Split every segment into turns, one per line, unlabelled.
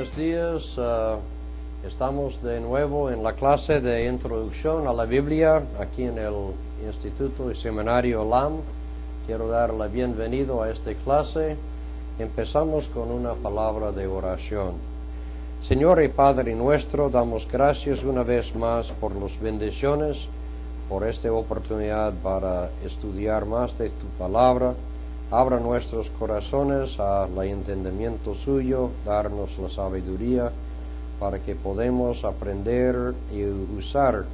buenos días. Estamos de nuevo en la clase de introducción a la Biblia aquí en el Instituto y Seminario LAM. Quiero dar la bienvenida a esta clase. Empezamos con una palabra de oración. Señor y Padre nuestro, damos gracias una vez más por las bendiciones, por esta oportunidad para estudiar más de tu palabra. Abra nuestros corazones al entendimiento suyo, darnos la sabiduría para que podamos aprender y usar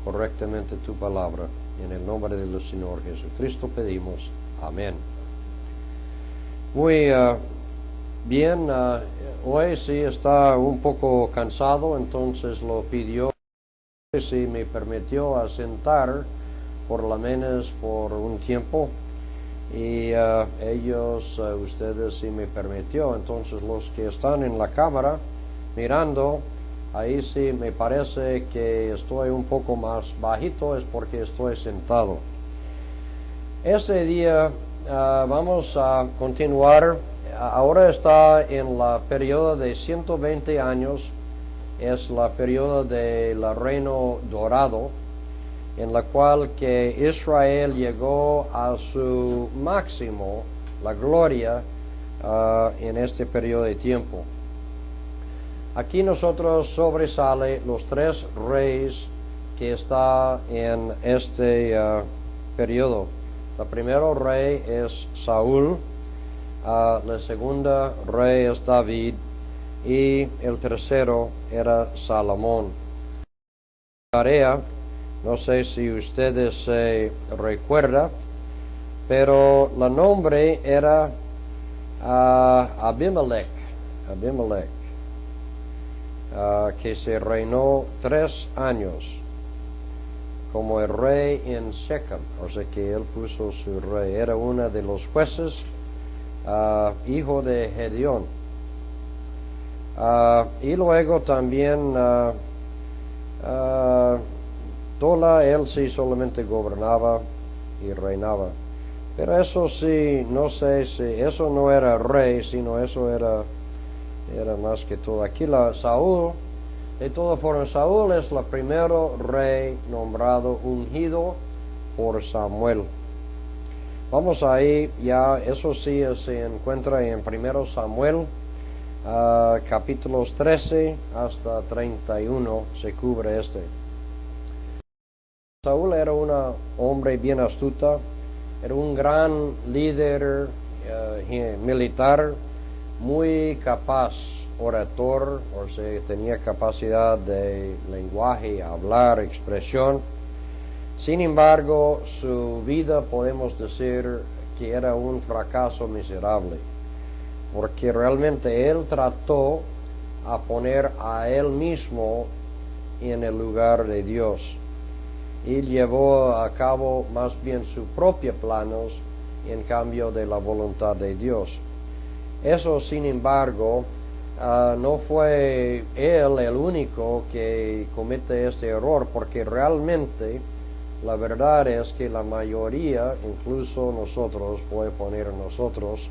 correctamente tu palabra. En el nombre del Señor Jesucristo pedimos. Amén. Muy bien, hoy sí está un poco cansado, entonces lo pidió, si me permitió asentar por lo menos por un tiempo. Y ustedes sí me permitió, entonces los que están en la cámara mirando, ahí sí me parece que estoy un poco más bajito, es porque estoy sentado. Este día vamos a continuar, ahora está en la periodo de 120 años, es la periodo del reino dorado, en la cual que Israel llegó a su máximo, la gloria, en este periodo de tiempo. Aquí nosotros sobresale los tres reyes que está en este periodo. El primero rey es Saúl, la segunda rey es David y el tercero era Salomón. Tarea. No sé si ustedes se recuerdan, pero el nombre era Abimelech, que se reinó 3 años como el rey en Shechem, o sea que él puso su rey, era uno de los jueces, hijo de Gedeón. Y luego también Tola, él sí solamente gobernaba y reinaba. Pero eso sí, no sé si eso no era rey, sino eso era más que todo. Aquí Saúl, de todas formas, Saúl es el primero rey nombrado ungido por Samuel. Vamos ahí, ya eso sí se encuentra en 1 Samuel, capítulos 13 hasta 31, se cubre este. Saúl era un hombre bien astuto, era un gran líder militar, muy capaz, orator, o sea, tenía capacidad de lenguaje, hablar, expresión. Sin embargo, su vida podemos decir que era un fracaso miserable, porque realmente él trató a poner a él mismo en el lugar de Dios. Y llevó a cabo más bien sus propios planos en cambio de la voluntad de Dios. Eso, sin embargo, no fue él el único que comete este error, porque realmente la verdad es que la mayoría, incluso nosotros, voy a poner nosotros,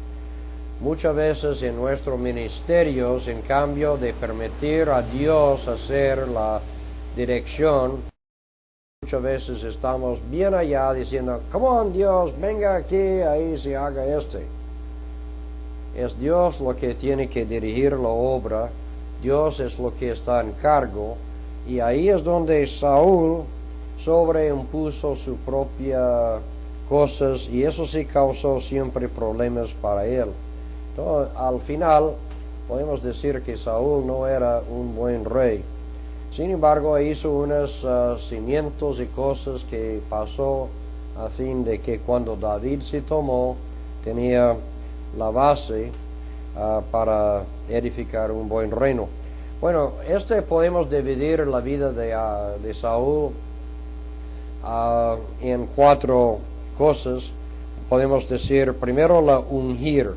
muchas veces en nuestros ministerios, en cambio de permitir a Dios hacer la dirección, muchas veces estamos bien allá diciendo, come on Dios, venga aquí, ahí se haga Es Dios lo que tiene que dirigir la obra, Dios es lo que está en cargo, y ahí es donde Saúl sobreimpuso sus propias cosas, y eso sí causó siempre problemas para él. Entonces, al final, podemos decir que Saúl no era un buen rey. Sin embargo, hizo unos cimientos y cosas que pasó a fin de que cuando David se tomó, tenía la base para edificar un buen reino. Bueno, podemos dividir la vida de Saúl en 4 cosas. Podemos decir, primero, ungido.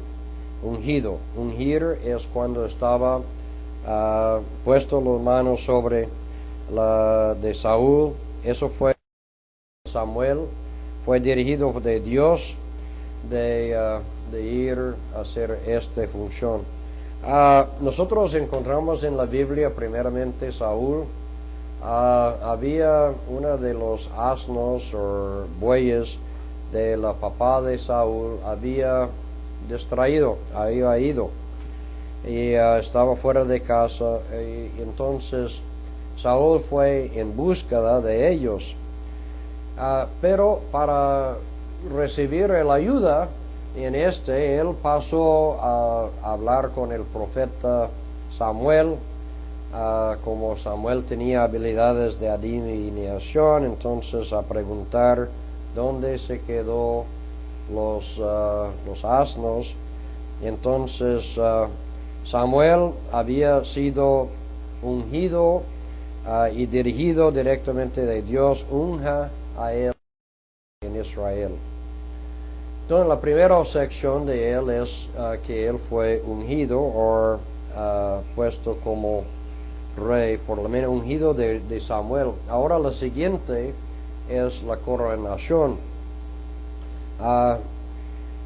Ungir es cuando estaba puesto las manos sobre la de Saúl. Eso fue Samuel, fue dirigido de Dios de ir a hacer esta función. Nosotros encontramos en la Biblia primeramente Saúl. Había uno de los asnos o bueyes de la papá de Saúl, había distraído, había ido y estaba fuera de casa, y entonces Saúl fue en búsqueda de ellos. Pero para recibir la ayuda él pasó a hablar con el profeta Samuel. Como Samuel tenía habilidades de adivinación, entonces a preguntar dónde se quedó los asnos. Entonces Samuel había sido ungido y dirigido directamente de Dios, unja a él en Israel. Entonces la primera sección de él es que él fue ungido o puesto como rey, por lo menos ungido de Samuel. Ahora la siguiente es la coronación.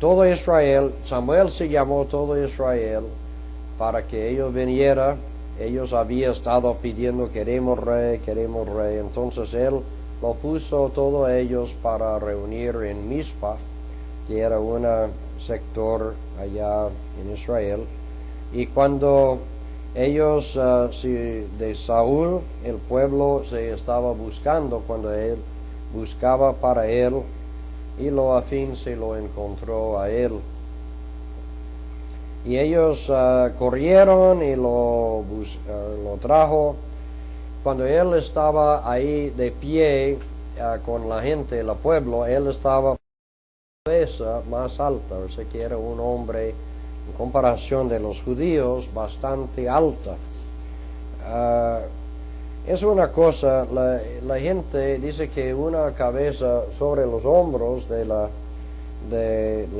Todo Israel, Samuel se llamó todo Israel para que ellos vinieran. Ellos habían estado pidiendo queremos rey, entonces él lo puso todos ellos para reunir en Mizpa, que era un sector allá en Israel. Y cuando ellos, de Saúl, el pueblo se estaba buscando, cuando él buscaba para él, y a fin se lo encontró a él. Y ellos corrieron y lo trajo. Cuando él estaba ahí de pie con la gente del pueblo, él estaba cabeza más alta, o sea que era un hombre en comparación de los judíos bastante alta. Es una cosa, la gente dice que una cabeza sobre los hombros de la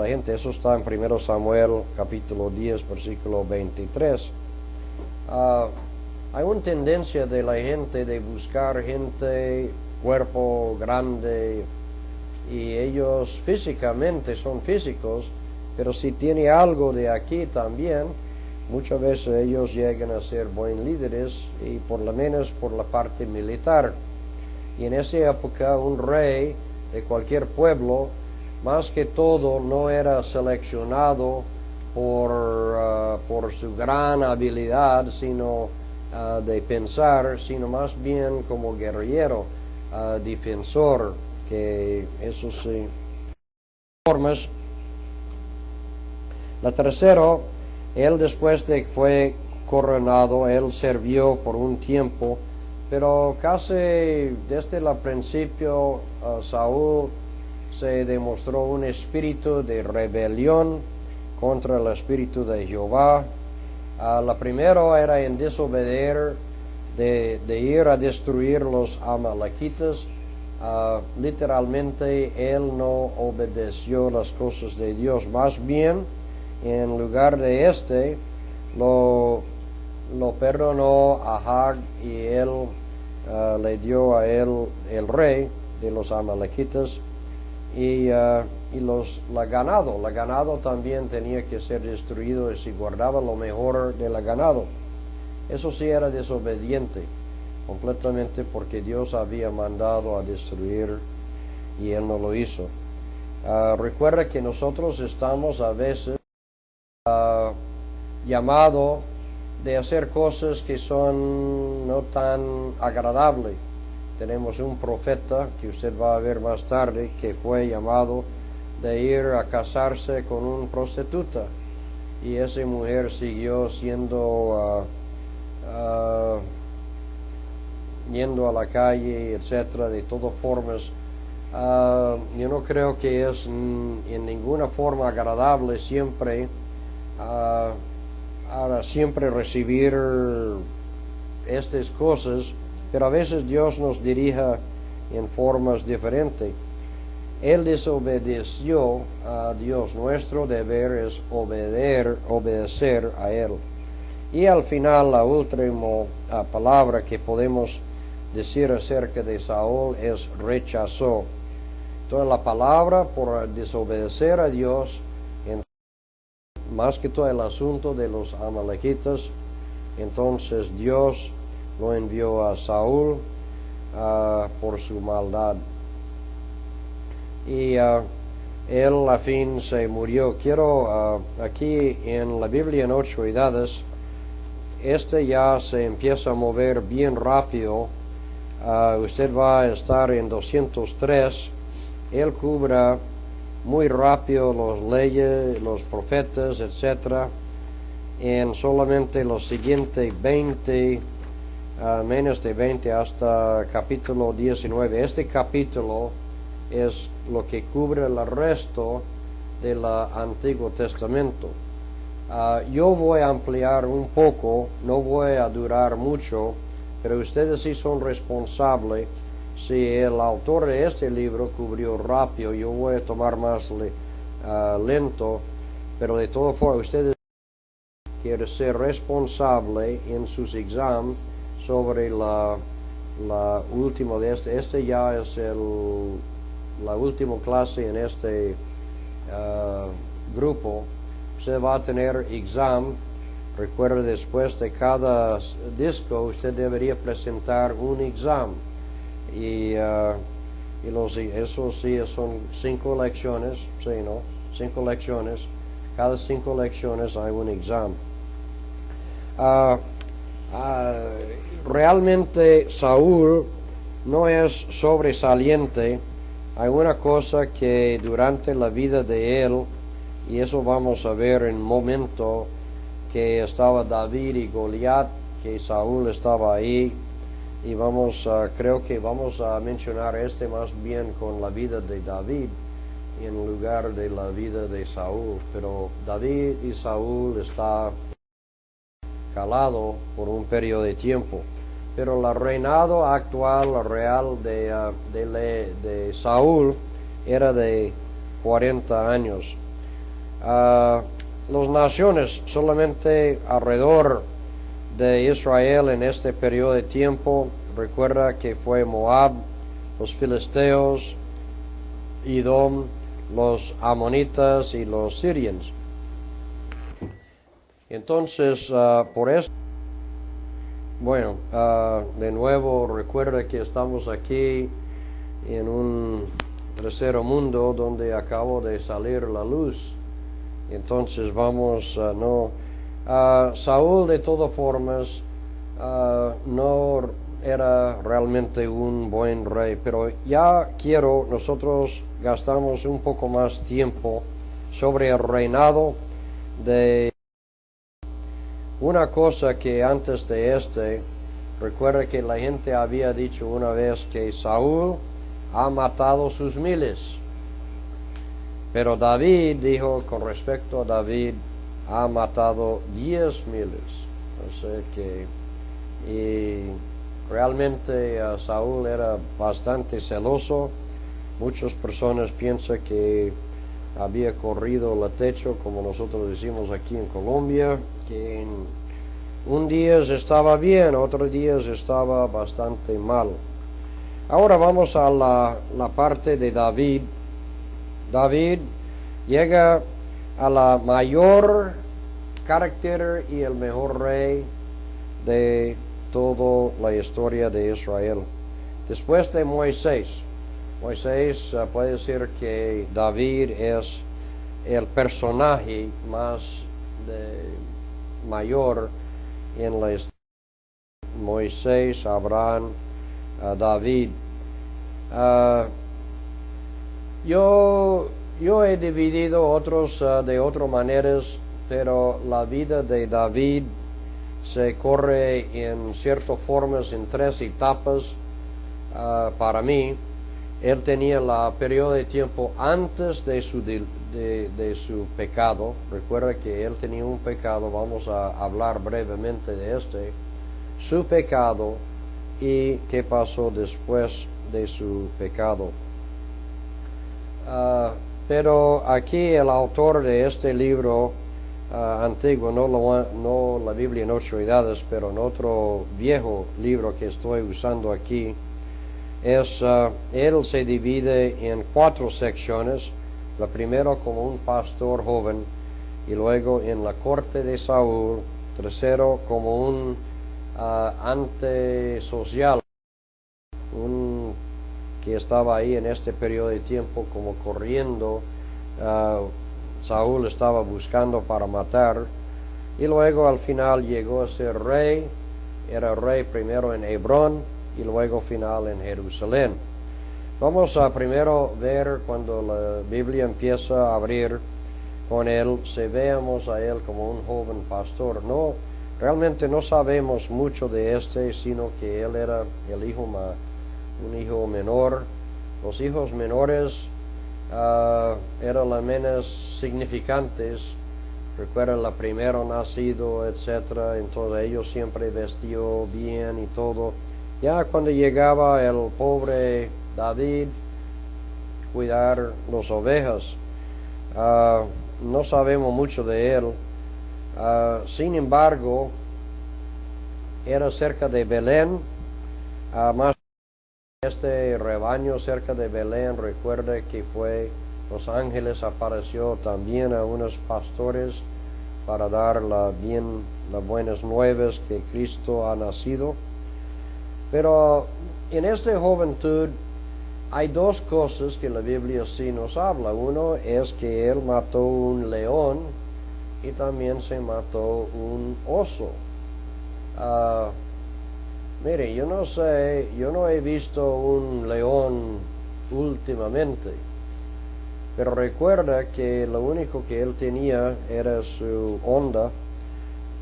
gente, eso está en 1 Samuel capítulo 10 versículo 23. Hay una tendencia de la gente de buscar gente, cuerpo grande, y ellos físicamente son físicos, pero si tiene algo de aquí también, muchas veces ellos llegan a ser buenos líderes, y por lo menos por la parte militar. Y en esa época un rey de cualquier pueblo, más que todo, no era seleccionado por su gran habilidad, sino de pensar, sino más bien como guerrillero, defensor, que eso sí. Formas. La tercera, él después de que fue coronado, él sirvió por un tiempo, pero casi desde el principio Saúl se demostró un espíritu de rebelión contra el espíritu de Jehová. La primera era en desobedecer, de ir a destruir los amalequitas. Literalmente él no obedeció las cosas de Dios, más bien en lugar de lo perdonó a Hag, y él le dio a él el rey de los amalequitas, y la ganado también tenía que ser destruido, y se guardaba lo mejor de la ganado. Eso sí era desobediente completamente, porque Dios había mandado a destruir y él no lo hizo. Recuerda que nosotros estamos a veces llamados de hacer cosas que son no tan agradables. Tenemos un profeta que usted va a ver más tarde, que fue llamado de ir a casarse con una prostituta, y esa mujer siguió siendo yendo a la calle, etcétera. De todas formas, yo no creo que es en ninguna forma agradable siempre siempre recibir estas cosas, pero a veces Dios nos dirija en formas diferentes. Él desobedeció a Dios. Nuestro deber es obedecer a Él. Y al final, la última palabra que podemos decir acerca de Saúl es rechazó. Entonces la palabra por desobedecer a Dios más que todo el asunto de los amalequitas. Entonces Dios lo envió a Saúl por su maldad. Y él a fin se murió. Quiero aquí en la Biblia en 8 edades, ya se empieza a mover bien rápido. Usted va a estar en 203. Él cubre muy rápido los leyes, los profetas, etc. En solamente los siguientes 20, menos de 20 hasta capítulo 19. Este capítulo es lo que cubre el resto del Antiguo Testamento. Yo voy a ampliar un poco, no voy a durar mucho, pero ustedes sí son responsables. Si el autor de este libro cubrió rápido, yo voy a tomar más lento, pero de todas formas ustedes quieren ser responsables en sus exámenes sobre la última de este ya es la última clase en este grupo. Usted va a tener examen. Recuerde, después de cada disco usted debería presentar un examen. Y eso sí son 5 lecciones, sí, ¿no? 5 lecciones. Cada 5 lecciones hay un examen. Realmente Saúl no es sobresaliente. Hay una cosa que durante la vida de él, y eso vamos a ver en un momento, que estaba David y Goliat, que Saúl estaba ahí, y creo que vamos a mencionar más bien con la vida de David en lugar de la vida de Saúl. Pero David y Saúl está calado por un periodo de tiempo. Pero el reinado actual, real de Saúl era de 40 años. Las naciones solamente alrededor de Israel en este periodo de tiempo, recuerda que fue Moab, los filisteos, Edom, los amonitas y los sirios. Entonces, por eso, bueno, de nuevo recuerda que estamos aquí en un tercer mundo donde acabo de salir la luz. Entonces Saúl de todas formas no era realmente un buen rey, pero ya nosotros gastamos un poco más tiempo sobre el reinado de una cosa que antes de recuerda que la gente había dicho una vez que Saúl ha matado sus miles. Pero David dijo, con respecto a David, ha matado 10 miles. O sea que, y realmente Saúl era bastante celoso. Muchas personas piensan que había corrido el techo, como nosotros decimos aquí en Colombia, que un día estaba bien, otros días estaba bastante mal. Ahora vamos a la parte de David. David llega a la mayor carácter y el mejor rey de toda la historia de Israel. Después de Moisés puede decir que David es el personaje más mayor en la historia. Moisés, Abraham, David. Yo he dividido otros de otras maneras, pero la vida de David se corre en ciertas formas en 3 etapas. Para mí, él tenía el periodo de tiempo antes de su pecado. Recuerda que él tenía un pecado, vamos a hablar brevemente de su pecado y qué pasó después de su pecado. Pero aquí el autor de este libro antiguo, no la Biblia en 8 edades, pero en otro viejo libro que estoy usando aquí, él se divide en 4 secciones. La primera como un pastor joven, y luego en la corte de Saúl, tercero como un antisocial, un que estaba ahí en este periodo de tiempo como corriendo. Saúl estaba buscando para matar, y luego al final llegó a ser rey. Era rey primero en Hebrón y luego final en Jerusalén. Vamos a primero ver cuando la Biblia empieza a abrir con él, se veamos a él como un joven pastor. No, realmente no sabemos mucho de sino que él era un hijo menor. Los hijos menores eran las menos significantes. Recuerda, la primero nacido, etcétera. Entonces ellos siempre vestió bien y todo. Ya cuando llegaba el pobre David, cuidar las ovejas, no sabemos mucho de él. Sin embargo, era cerca de Belén, más este rebaño cerca de Belén. Recuerde que los ángeles apareció también a unos pastores para dar las buenas nuevas que Cristo ha nacido. Pero en esta juventud hay dos cosas que la Biblia sí nos habla. Uno es que él mató un león y también se mató un oso. Mire, yo no sé, yo no he visto un león últimamente, pero recuerda que lo único que él tenía era su onda,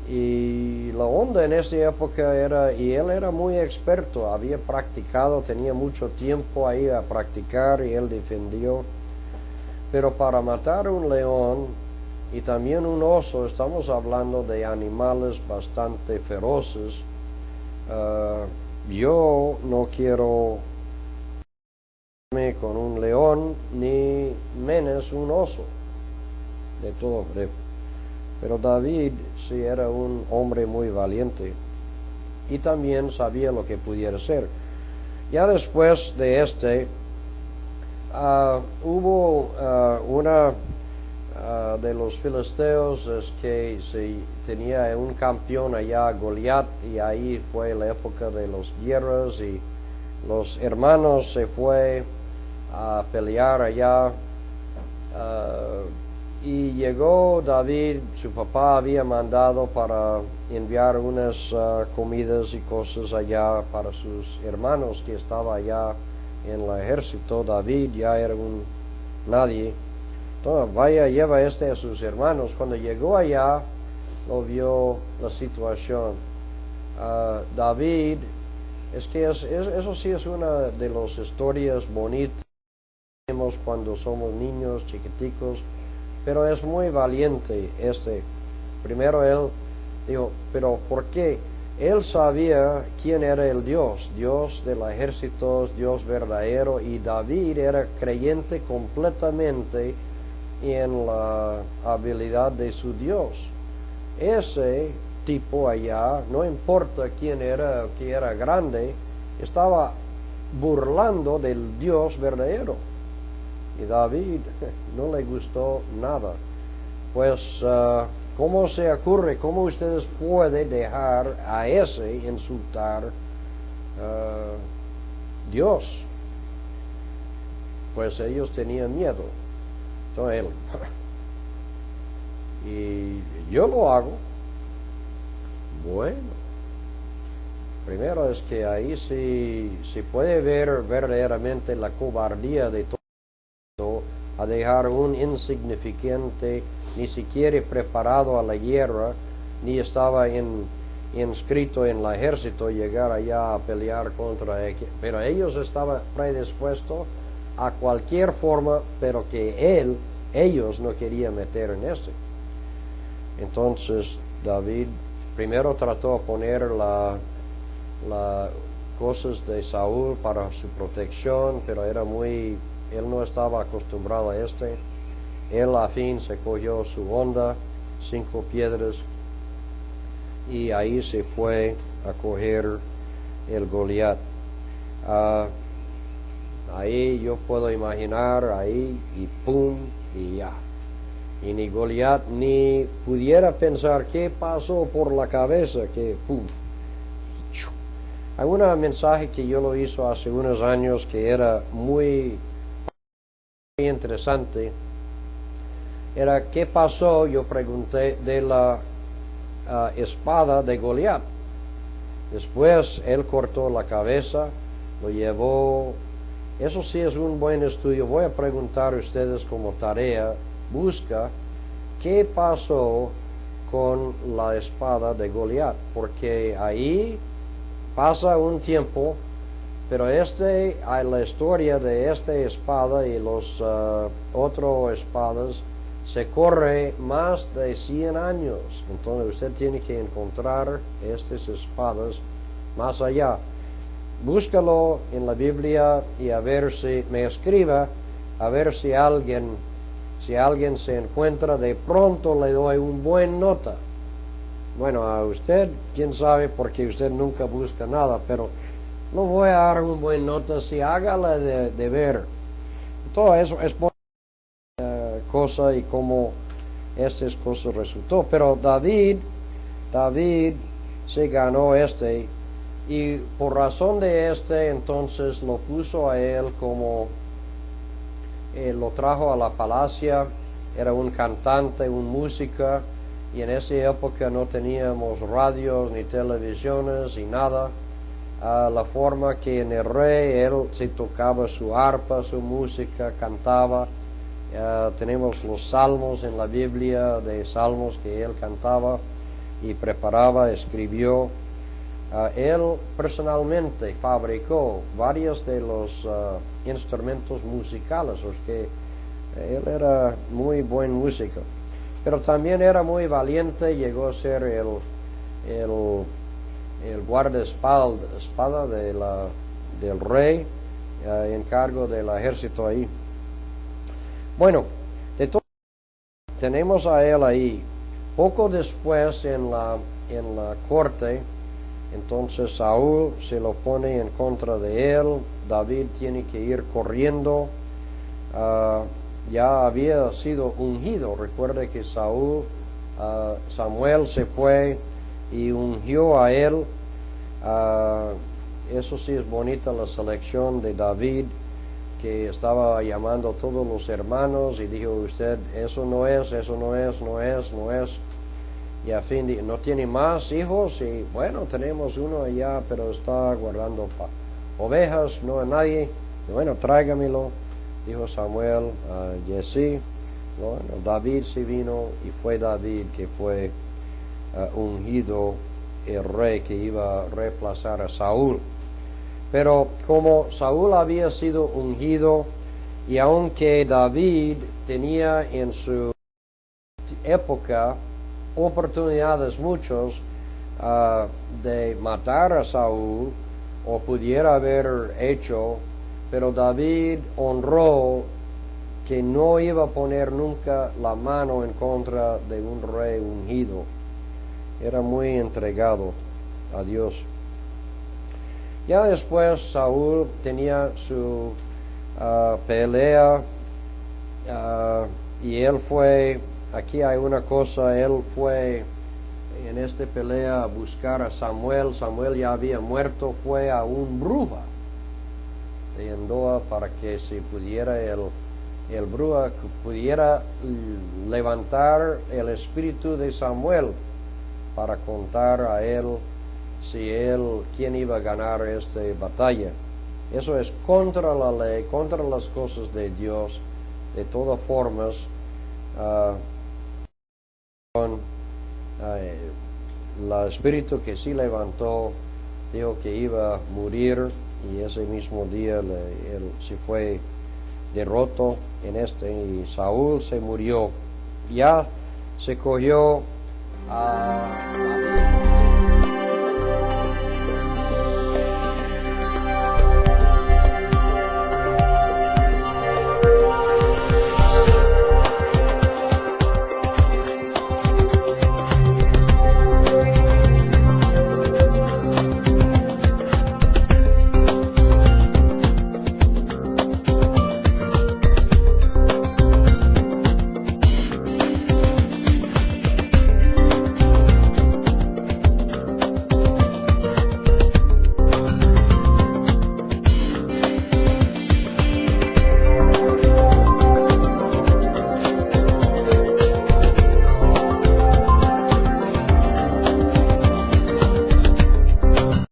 y la onda en esa época y él era muy experto, había practicado, tenía mucho tiempo ahí a practicar y él defendió. Pero para matar un león y también un oso, estamos hablando de animales bastante feroces. Yo no quiero con un león ni menos un oso, de todo. Pero David sí era un hombre muy valiente y también sabía lo que pudiera ser. Ya después de hubo una de los filisteos, es que se tenía un campeón allá, Goliat, y ahí fue la época de las guerras, y los hermanos se fue a pelear allá. Y llegó David, su papá había mandado para enviar unas comidas y cosas allá para sus hermanos que estaba allá en el ejército. David ya era un nadie. Entonces, vaya, lleva a sus hermanos. Cuando llegó allá, lo vio la situación. David, es que eso sí es una de las historias bonitas que vemos cuando somos niños, chiquiticos, pero es muy valiente Primero él dijo, pero ¿por qué? Él sabía quién era el Dios de los ejércitos, Dios verdadero, y David era creyente completamente en la habilidad de su Dios. Ese tipo allá, no importa quién era, que era grande, estaba burlando del Dios verdadero. Y David no le gustó nada. Pues, ¿cómo se ocurre? ¿Cómo ustedes pueden dejar a ese insultar Dios? Pues ellos tenían miedo. Entonces él, y yo lo hago. Bueno, primero es que ahí se puede ver verdaderamente la cobardía de todo, a dejar un insignificante, ni siquiera preparado a la guerra, ni estaba inscrito en el ejército, llegar allá a pelear contra ellos. Pero ellos estaban predispuestos a cualquier forma, pero que ellos no querían meter en eso. Entonces David primero trató de poner las cosas de Saúl para su protección, pero él no estaba acostumbrado a Él a fin se cogió su onda, 5 piedras, y ahí se fue a coger el Goliat. Ahí yo puedo imaginar, ahí, y pum, y ya. Y ni Goliat ni pudiera pensar qué pasó por la cabeza, que pum. Hay un mensaje que yo lo hizo hace unos años que era muy interesante. Era qué pasó, yo pregunté, de la espada de Goliat. Después él cortó la cabeza, lo llevó. Eso sí es un buen estudio. Voy a preguntar a ustedes como tarea, busca qué pasó con la espada de Goliat, porque ahí pasa un tiempo, pero hay la historia de esta espada y los otras espadas se corre más de 100 años. Entonces usted tiene que encontrar estas espadas más allá. Búscalo en la Biblia y a ver si me escriba, a ver si alguien se encuentra. De pronto le doy un buen nota. Bueno, a usted, quién sabe, porque usted nunca busca nada, pero no voy a dar un buen nota si hágala de ver. Todo eso es por cosa y cómo estas cosas resultó. Pero David se ganó y por razón de entonces lo puso a él como lo trajo a la palacia. Era un cantante, un músico, y en esa época no teníamos radios ni televisiones y nada. La forma que en el rey él se tocaba su arpa, su música, cantaba. Tenemos los salmos en la Biblia, de salmos que él cantaba y preparaba, escribió. Él personalmente fabricó varios de los instrumentos musicales, porque él era muy buen músico. Pero también era muy valiente, llegó a ser el guardaespaldas del rey, en cargo del ejército ahí. Bueno, tenemos a él ahí. Poco después en la corte, entonces Saúl se lo pone en contra de él. David tiene que ir corriendo. Ya había sido ungido. Recuerde que Samuel se fue y ungió a él. Eso sí es bonita la selección de David, que estaba llamando a todos los hermanos y dijo: usted, eso no es. Y a fin de, ¿no tiene más hijos? Y bueno, tenemos uno allá, pero está guardando ovejas, no a nadie. Y bueno, tráigamelo, dijo Samuel a Jesse. Bueno, David sí vino, y fue David que fue ungido el rey que iba a reemplazar a Saúl. Pero como Saúl había sido ungido, y aunque David tenía en su época oportunidades muchos de matar a Saúl, o pudiera haber hecho, pero David honró que no iba a poner nunca la mano en contra de un rey ungido. Era muy entregado a Dios. Ya después Saúl tenía su pelea, y él fue, aquí hay una cosa, él fue en esta pelea a buscar a Samuel. Samuel ya había muerto, fue a un bruja de Endoa para que si pudiera el bruja pudiera levantar el espíritu de Samuel para contar a él quién iba a ganar esta batalla. Eso es contra la ley, contra las cosas de Dios. De todas formas, el espíritu que sí levantó dijo que iba a morir, y ese mismo día él se fue derrotado y Saúl se murió. Ya se cogió a